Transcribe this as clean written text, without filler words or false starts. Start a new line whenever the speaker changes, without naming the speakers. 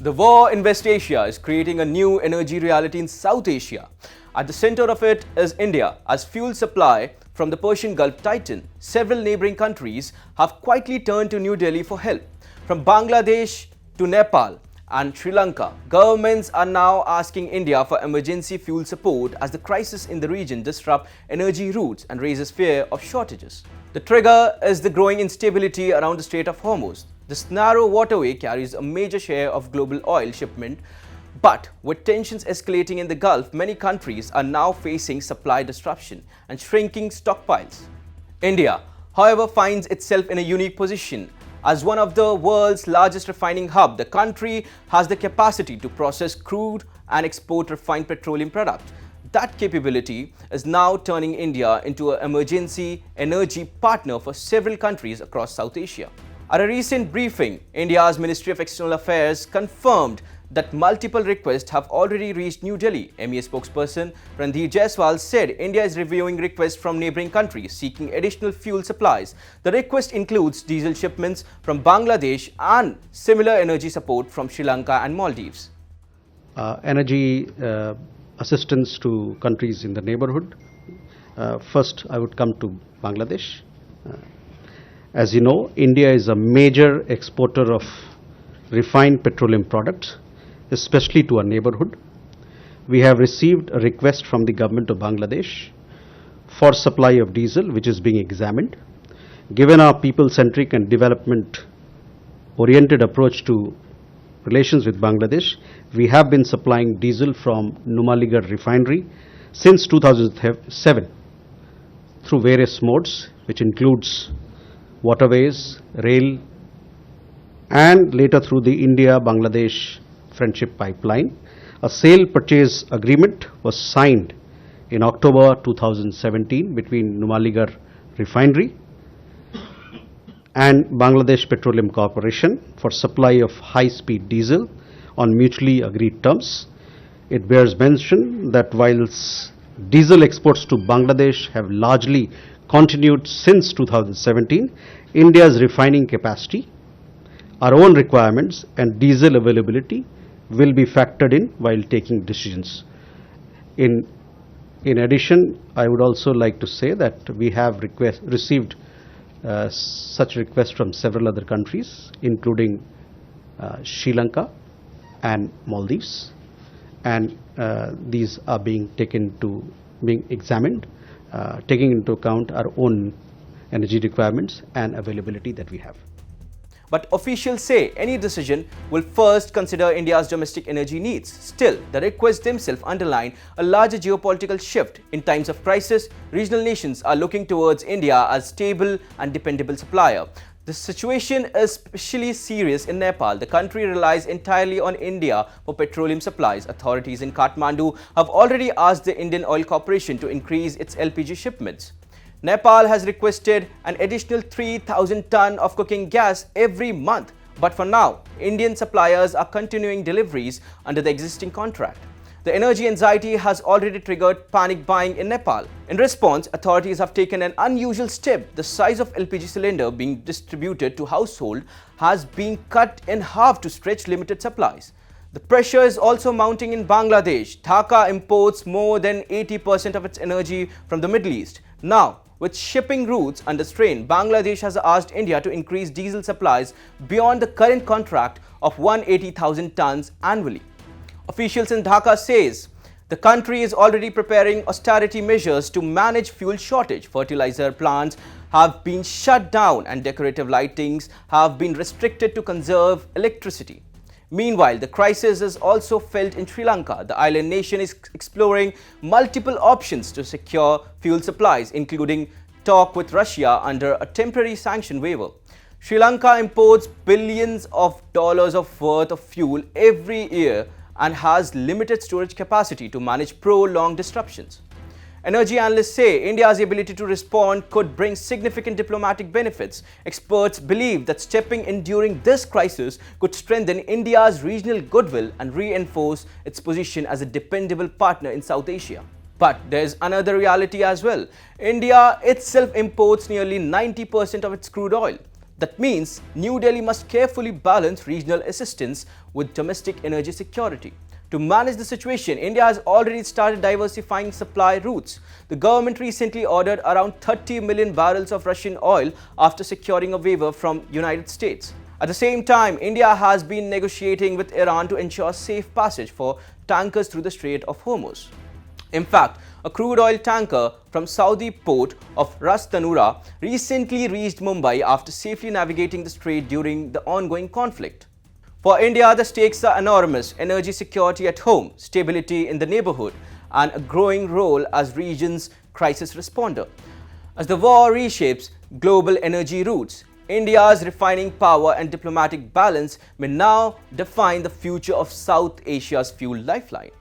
The war in West Asia is creating a new energy reality in South Asia. At the center of it is India, as fuel supply from the Persian Gulf tighten. Several neighboring countries have quietly turned to New Delhi for help. From Bangladesh to Nepal and Sri Lanka, governments are now asking India for emergency fuel support as the crisis in the region disrupts energy routes and raises fear of shortages. The trigger is the growing instability around the Strait of Hormuz. This narrow waterway carries a major share of global oil shipment, but with tensions escalating in the Gulf, many countries are now facing supply disruption and shrinking stockpiles. India, however, finds itself in a unique position. As one of the world's largest refining hubs, the country has the capacity to process crude and export refined petroleum products. That capability is now turning India into an emergency energy partner for several countries across South Asia. At a recent briefing, India's Ministry of External Affairs confirmed that multiple requests have already reached New Delhi. MEA spokesperson Randeep Jaiswal said India is reviewing requests from neighboring countries seeking additional fuel supplies. The request includes diesel shipments from Bangladesh and similar energy support from Sri Lanka and Maldives.
Energy assistance to countries in the neighborhood. First, I would come to Bangladesh. As you know, India is a major exporter of refined petroleum products, especially to our neighborhood. We have received a request from the government of Bangladesh for supply of diesel, which is being examined. Given our people-centric and development-oriented approach to relations with Bangladesh, we have been supplying diesel from Numaligarh refinery since 2007 through various modes, which includes waterways, rail, and later through the India-Bangladesh Friendship Pipeline. A sale purchase agreement was signed in October 2017 between Numaligarh Refinery and Bangladesh Petroleum Corporation for supply of high-speed diesel on mutually agreed terms. It bears mention that whilst diesel exports to Bangladesh have largely continued since 2017, India's refining capacity, our own requirements and diesel availability will be factored in while taking decisions. In addition, I would also like to say that we have received such requests from several other countries, including Sri Lanka and Maldives, and these are being examined, taking into account our own energy requirements and availability that we have.
But officials say any decision will first consider India's domestic energy needs. Still, the requests themselves underline a larger geopolitical shift. In times of crisis, regional nations are looking towards India as stable and dependable supplier. The situation is especially serious in Nepal. The country relies entirely on India for petroleum supplies. Authorities in Kathmandu have already asked the Indian Oil Corporation to increase its LPG shipments. Nepal has requested an additional 3,000 tons of cooking gas every month. But for now, Indian suppliers are continuing deliveries under the existing contract. The energy anxiety has already triggered panic buying in Nepal. In response, authorities have taken an unusual step. The size of LPG cylinder being distributed to households has been cut in half to stretch limited supplies. The pressure is also mounting in Bangladesh. Dhaka imports more than 80% of its energy from the Middle East. Now, with shipping routes under strain, Bangladesh has asked India to increase diesel supplies beyond the current contract of 180,000 tons annually. Officials in Dhaka says the country is already preparing austerity measures to manage fuel shortage. Fertilizer plants have been shut down and decorative lightings have been restricted to conserve electricity. Meanwhile, the crisis is also felt in Sri Lanka. The island nation is exploring multiple options to secure fuel supplies, including talk with Russia under a temporary sanction waiver. Sri Lanka imports billions of dollars worth of fuel every year and has limited storage capacity to manage prolonged disruptions. Energy analysts say India's ability to respond could bring significant diplomatic benefits. Experts believe that stepping in during this crisis could strengthen India's regional goodwill and reinforce its position as a dependable partner in South Asia. But there's another reality as well. India itself imports nearly 90% of its crude oil. That means New Delhi must carefully balance regional assistance with domestic energy security. To manage the situation, India has already started diversifying supply routes. The government recently ordered around 30 million barrels of Russian oil after securing a waiver from United States. At the same time, India has been negotiating with Iran to ensure safe passage for tankers through the Strait of Hormuz. In fact, a crude oil tanker from Saudi port of Ras Tanura recently reached Mumbai after safely navigating the strait during the ongoing conflict. For India, the stakes are enormous: energy security at home, stability in the neighborhood, and a growing role as region's crisis responder. As the war reshapes global energy routes, India's refining power and diplomatic balance may now define the future of South Asia's fuel lifeline.